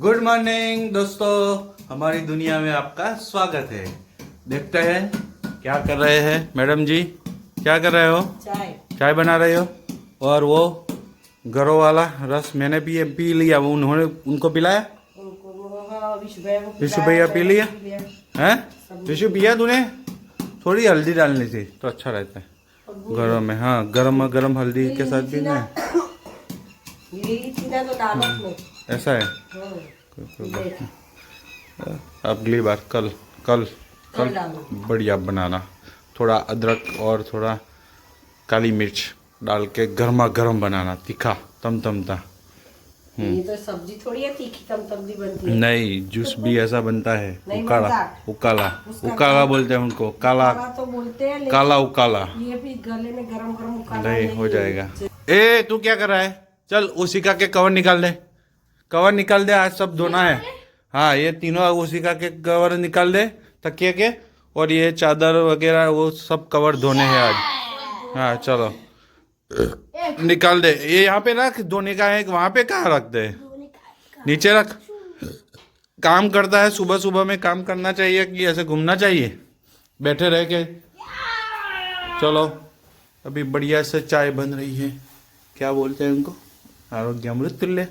Good morning दोस्तों, हमारी दुनिया में आपका स्वागत है। देखते हैं क्या कर रहे हैं मैडम जी। क्या कर रहे हो? चाय बना रहे हो। और वो घरों वाला रस मैंने पी लिया, वो उन्होंने उनको पिलाया। विशु भैया पी लिया हैं? विशु पिया तूने? थोड़ी हल्दी डालनी थी तो अच्छा रहता है घरों में। हाँ, गरम गरम हल्दी के साथ पीना है। ऐसा है। अगली बार कल कल कल बढ़िया बनाना। थोड़ा अदरक और थोड़ा काली मिर्च डाल के गर्मा गर्म बनाना, तीखा तमतमता। ये तो सब्जी थोड़ी है तीखी तमतमती बनती है। नहीं, जूस भी ऐसा बनता है। उकाला उकाला उकाला बोलते हैं उनको। काला तो बोलते हैं, काला उकाला। ये भी गले में गरम गरम उकाला नहीं हो जाएगा। ए तू क्या कर रहा है? चल उसी का के कवर निकाल दे, कवर निकाल दे, आज सब धोना है। हाँ, ये तीनों उसी का के कवर निकाल दे, तकिए के, और ये चादर वगैरह वो सब कवर धोने हैं आज। हाँ चलो निकाल दे। ये यहाँ पे रख, धोने का है। वहाँ पे कहाँ रख दे? नीचे रख। काम करता है, सुबह सुबह में काम करना चाहिए कि ऐसे घूमना चाहिए बैठे रह के? चलो अभी बढ़िया से चाय बन रही है। क्या बोलते हैं उनको? आरोग्यामृत तुल्य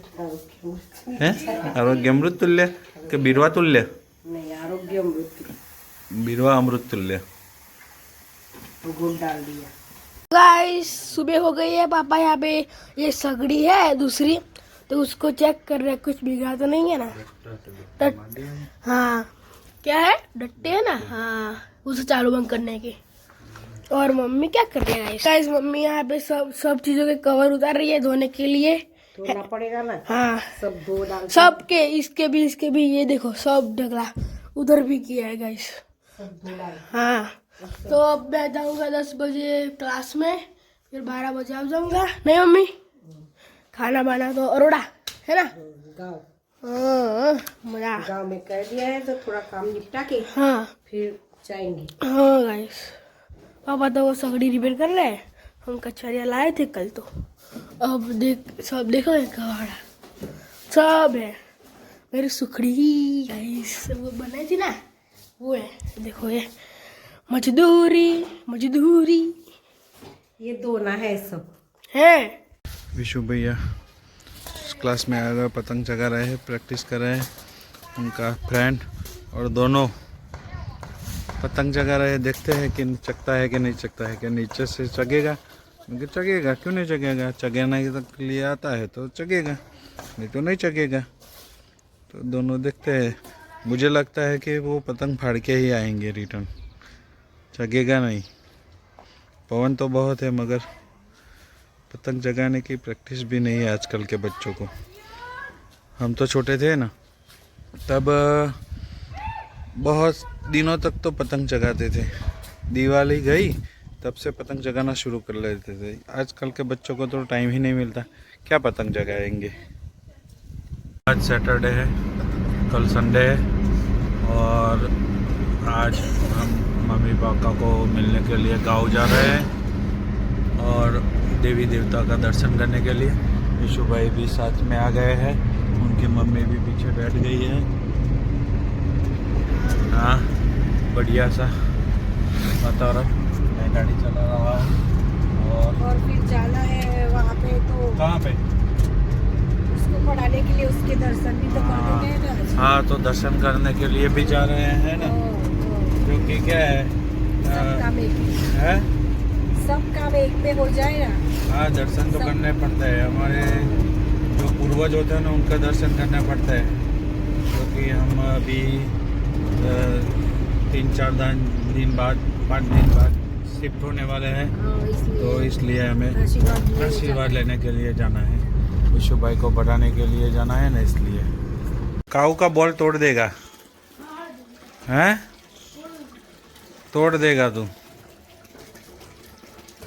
है? आरोग्यामृत तुल्य कि बीरवा तुल्य? नहीं, आरोग्य अमृत, बीरवा अमृत तुल्य। गुड़ डाल दिया। गाइस सुबह हो गई है। पापा यहाँ पे ये सगड़ी है दूसरी, तो उसको चेक कर रहे हैं कुछ बिगड़ा तो नहीं है ना। हाँ, क्या है? डट्टे है ना। हाँ, उसे चालू बंद करने की। और मम्मी क्या कर रही है गाइस? मम्मी यहाँ पे सब चीजों के कवर उतार रही है धोने के लिए। धोना पड़ेगा ना। हाँ, सब धो डाल सबके, इसके भी ये देखो सब ढगला उधर भी किया है गाइस। सब धो डाल। हाँ, तो अब मैं जाऊंगा 10 बजे क्लास में, फिर 12 बजे आ जाऊंगा। नहीं मम्मी, खाना बना तो अरोड़ा है ना। गाँव मजा। गाँव में कर दिया है तो थोड़ा काम निपटा के हाँ फिर जाएंगे। हाँ गाइस, पापा तो वो सगड़ी रिपेयर कर रहे हैं। हम कचरिया लाए थे कल, तो अब सब देखो कबाड़ा सब है। मेरी सुखड़ी गाइस वो बनाई थी ना, वो है। देखो ये मजदूरी ये धोना है सब है। विशु भैया क्लास में आ गए, पतंग चगा रहे हैं, प्रैक्टिस कर रहे हैं। उनका फ्रेंड और दोनों पतंग चगा रहे हैं। देखते हैं कि चगता है कि नहीं चगता है, कि नीचे से चगेगा। उनके चगेगा, क्यों नहीं चगेगा? चगेना तक लिए आता है तो चगेगा, नहीं तो नहीं चगेगा। तो दोनों देखते हैं। मुझे लगता है कि वो पतंग फाड़ के ही आएंगे रिटर्न, चगेगा नहीं। पवन तो बहुत है मगर पतंग जगाने की प्रैक्टिस भी नहीं है आजकल के बच्चों को। हम तो छोटे थे ना, तब बहुत दिनों तक तो पतंग जगाते थे। दिवाली गई तब से पतंग जगाना शुरू कर लेते थे। आजकल के बच्चों को तो टाइम ही नहीं मिलता, क्या पतंग जगाएंगे। आज सैटरडे है, कल संडे है, और आज हम मम्मी पापा को मिलने के लिए गांव जा रहे हैं और देवी देवता का दर्शन करने के लिए। विशु भाई भी साथ में आ गए हैं, उनकी मम्मी भी पीछे बैठ गई है। हाँ, बढ़िया सा वातावरण। मैं गाड़ी चला रहा हूँ और फिर जाना है वहाँ पे। तो कहाँ पे? उसको पढ़ाने के लिए, उसके दर्शन भी तो करने गए ना। हाँ, तो दर्शन करने के लिए भी जा रहे हैं ना, क्योंकि क्या है, सब काम एक है? सब काम एक पे हो जाएगा। हाँ, दर्शन तो करने पड़ते हैं। हमारे जो पूर्वज होते हैं ना, उनका दर्शन करना पड़ता है, क्योंकि हम अभी 3-4 दिन बाद 5 दिन बाद शिफ्ट होने वाले हैं। तो इसलिए हमें आशीर्वाद लेने के लिए जाना है। विशु भाई को बढ़ाने के लिए जाना है ना, इसलिए। काऊ का बॉल तोड़ देगा हैं? तोड़ देगा तू?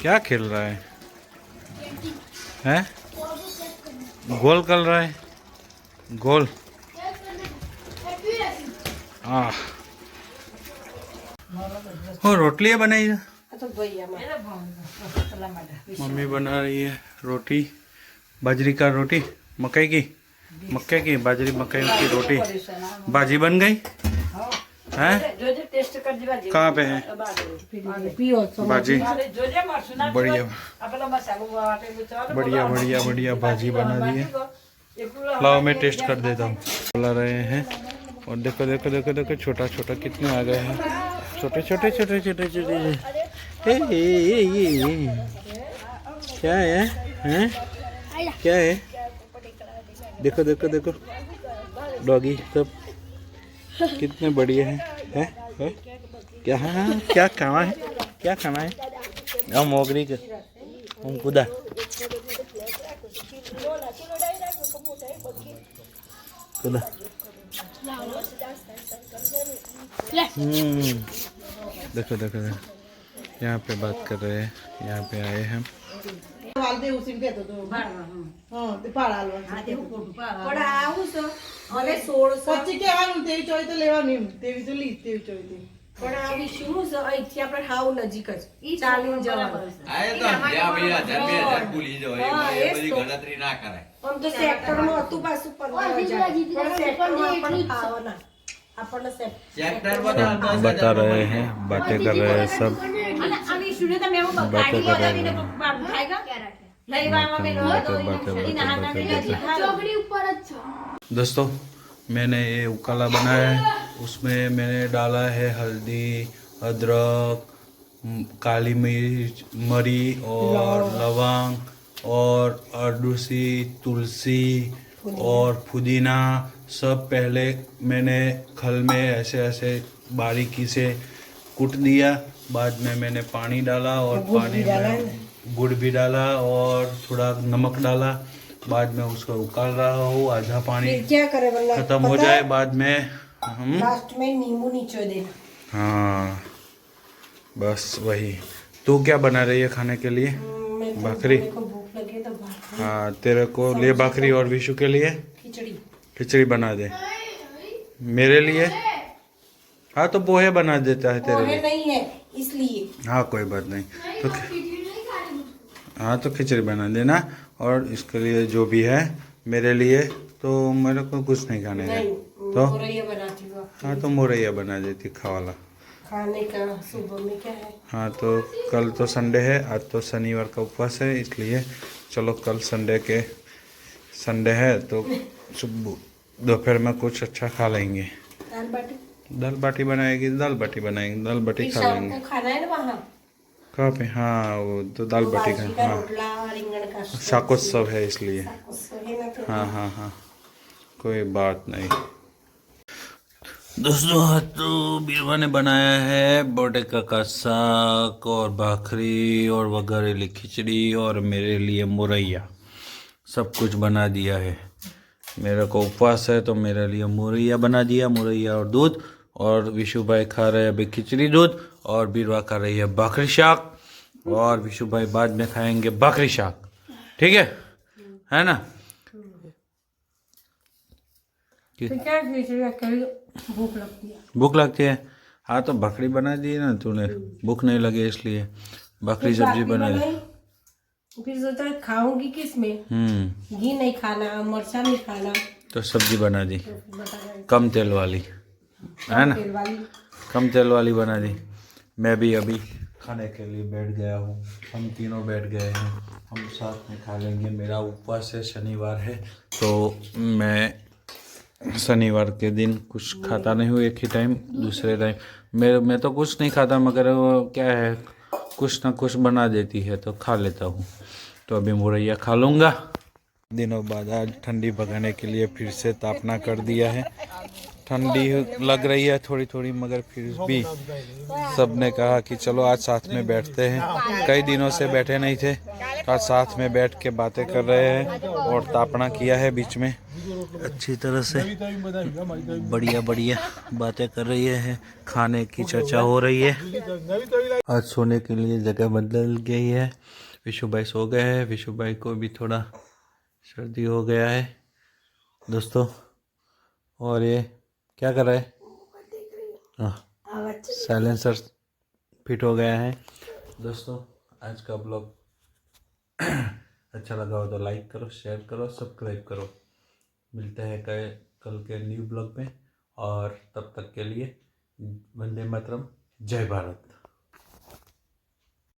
क्या खेल रहा है? हैं? गोल कर रहा है, गोल। और रोटली बनाई है तो भैया मम्मी बना रही है रोटी, बाजरी का रोटी, मकई की। मक्के की बाजरी मक्के की रोटी भाजी बन गई है। कहाँ पे है भाजी? बढ़िया बढ़िया बढ़िया बढ़िया भाजी बना दी है। लाओ मैं टेस्ट कर देता हूँ। बुला रहे हैं और देखो देखो देखो देखो छोटा छोटा कितने आ गए हैं। छोटे छोटे छोटे छोटे छोटे ये क्या है हैं? क्या है? देखो देखो देखो डॉगी सब कितने बढ़िया है? है? क्या क्या खाना है? क्या खाना है? मोगरी के खुदा खुदा देखो देखो देखो यहाँ पे बात कर रहे हैं। यहाँ पे आए हैं। પણ આ વિષ્ણુ અહીંથી આપણે હાવ નજીક જ ચાલીને જવાનું. આમ તો સેક્ટરમાં હતું પાછું 15,000 પણ સેક્ટરમાં આપણને ફાવે ના. આપણને સેક્ટર बता रहे हैं बातें कर रहे हैं सब આ વિષ્ણુ તમે એવો ગાડી બોલાવીને ખાયગા दोस्तों मैंने ये उकाला बनाया है। उसमें मैंने डाला है हल्दी, अदरक, काली मिर्च, मरी और लौंग और अरदूसी, तुलसी और पुदीना सब पहले मैंने खल में ऐसे ऐसे बारीकी से कूट दिया। बाद में मैंने पानी डाला और पानी में गुड़ भी डाला और थोड़ा नमक डाला। बाद में उसको उकाल रहा हूँ। आधा पानी क्या करे वल्ला खत्म हो जाए बाद में हम लास्ट में नींबू निचोड़ देना। हाँ बस वही। तू क्या बना रही है खाने के लिए? भाखरी। भूख लगे तो हाँ तेरे को लिए भाखरी और विशु के लिए खिचड़ी खिचड़ी बना दे। मेरे लिए हाँ तो पोहे बना देता है तेरे लिए। नहीं है इसलिए। हाँ कोई बात नहीं तो हाँ तो खिचड़ी बना देना। और इसके लिए जो भी है मेरे लिए तो मेरे को कुछ नहीं खाने का तो बनाती हूँ हाँ तो मोरैया बना देती खावाला खाने का। सुबह में क्या है? हाँ तो कल तो संडे है। आज तो शनिवार का उपवास है इसलिए चलो कल संडे है तो सुबह दोपहर में कुछ अच्छा खा लेंगे। दाल बाटी बनाएगी दाल बाटी बनाएंगे दाल बाटी खा लेंगे। खाना है ना वहाँ कहाँ पे? हाँ वो तो दाल बाटी का हाँ शाकोत्सव है इसलिए। हाँ हाँ हाँ कोई बात नहीं। दोस्तों तो बीरवा ने बनाया है बटेका का साग और भाखरी और वगैरह खिचड़ी और मेरे लिए मुरैया सब कुछ बना दिया है। मेरे को उपवास है तो मेरे लिए मुरैया बना दिया। मुरैया और दूध और विशु भाई खा रहे हैं अभी खिचड़ी दूध और बीरवा खा रही है भाखरी शाक और विशु भाई बाद में खाएंगे भाखरी शाक। ठीक है ना? भूख लगती है हाँ तो भाखरी बना दी ना तूने। भूख नहीं लगे इसलिए भाखरी सब्जी बना दी। फिर सोचा खाऊंगी किस में? घी नहीं खाना मिर्चा नहीं खाना तो सब्जी बना दी कम तेल वाली है ना? कम तेल वाली बना दी। मैं भी अभी खाने के लिए बैठ गया हूँ। हम तीनों बैठ गए हैं। हम साथ में खा लेंगे। मेरा उपवास है शनिवार है तो मैं शनिवार के दिन कुछ खाता नहीं हूँ एक ही टाइम। दूसरे टाइम मैं तो कुछ नहीं खाता मगर वो क्या है कुछ ना कुछ बना देती है तो खा लेता हूँ। तो अभी मुरैया खा लूँगा। दिनों बाद आज ठंडी भगाने के लिए फिर से तापना कर दिया है। ठंडी लग रही है थोड़ी थोड़ी मगर फिर भी सब ने कहा कि चलो आज साथ में बैठते हैं। कई दिनों से बैठे नहीं थे तो आज साथ में बैठ के बातें कर रहे हैं और तापना किया है बीच में अच्छी तरह से। बढ़िया बढ़िया बातें कर रही है। खाने की चर्चा हो रही है। आज सोने के लिए जगह बदल गई है। विशु भाई सो गए हैं। विशु भाई को भी थोड़ा सर्दी हो गया है दोस्तों। और ये क्या कर रहा है? साइलेंसर फिट हो गया है दोस्तों। आज का ब्लॉग अच्छा लगा हो तो लाइक करो शेयर करो सब्सक्राइब करो। मिलते हैं कल के न्यू ब्लॉग में, और तब तक के लिए वंदे मातरम, जय भारत।